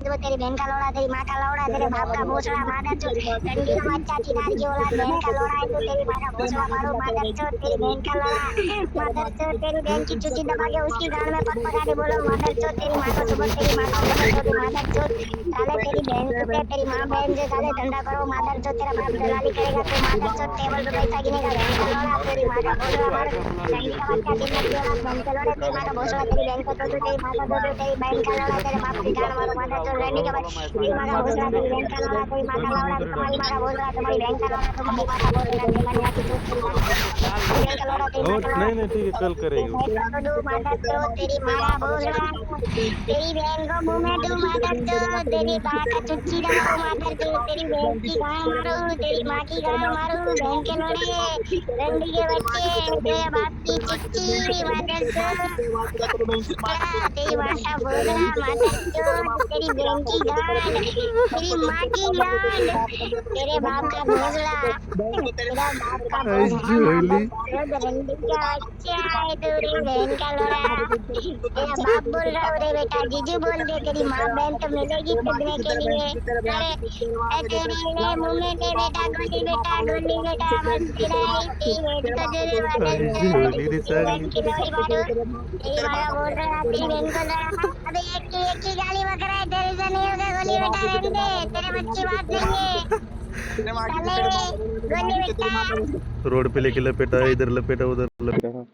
वो तेरी बहन का लौड़ा, तेरी माँ का लौड़ा, तेरे बाप का भोसड़ा, मादर चोद, रंडी का बच्चा, चिनार की औलाद, बहन का लौड़ा है तू, तेरी माँ का भोसड़ा मारू, मादर चोद, तेरी बहन का लौड़ा, मादर चोद, तेरी बहन की चुची दबा के उसकी गांड में पग पका के बोलो मादर चोद, तेरी माँ को सुबह, तेरी माँ को सुबह चोद, मादर चोद, साले तेरी बहन कुत्ते, तेरी माँ बहन से साले धंधा करो, मादर चोद, तेरा बाप दलाली करेगा तू, मादर चोद, टेबल पे पैसा गिनेगा, बहन का लौड़ा, तेरी माँ का भोसड़ा मारू, रंडी का बच्चा, चिनार की औलाद, बहन के लौड़े, तेरी माँ का भोसड़ा, तेरी बहन को दो दो, तेरी माँ को दो दो, तेरी बहन का लौड़ा, तेरे बाप की गांड मारो, मादर चोद, रंडी का तेरी माँ का भोसड़ा, तेरी बहन का लौड़ा, तेरी माँ का लौड़ा, तुम्हारी माँ का भोसड़ा, तुम्हारी बहन का लौड़ा, तुम्हारी माँ का भोसड़ा, तेरी माँ की चोट, तेरी माँ का तेरी बहन का लौड़ा, तेरी माँ का लौड़ा, नहीं नहीं ठीक है, कल तेरी करेंगे बहन को दो मादर चोद, तेरी माँ का भोसड़ा, तेरी बहन को मुंह में दो मादर चोद, तेरी माँ का चुच्ची दबाओ मादर चोद, तेरी बहन की गांड मारो, तेरी माँ की गांड मारो, बहन के लौड़े, रंडी के बच्चे, तेरे बाप की चिच्ची, मादर चोद, तेरी माँ का भोसड़ा, मादर चोद, तेरी बहन की गांड, तेरी माँ की गांड, तेरे बाप का भोसड़ा, तेरा बाप का भोसड़ा, मादर जोली चोद, रंडी का बच्चा है तू, रे बहन का लोड़ा, तेरा बाप बोल रहा हूँ रे बेटा, जीजू बोल दे, तेरी माँ बहन तो मिलेगी खुदने के लिए, अरे तेरे ले मुंह में ले बेटा, गोली बेटा, मस्ती नहीं, तेरी बहन को दे दे मादर चोद, जोली रे तेरी बहन साली की लोड़ी मारू, तेरी माँ का बोल रहा, तेरी बहन को लड़ा, अबे एक ही गाली बक रहा है, तेरे से नहीं होगा, गोली बेटा रहने दे, तेरे बच्ची बात नहीं है, साले गोली बेटा। रोड पे लेके लपेटा, इधर लपेटा, उधर लपेटा।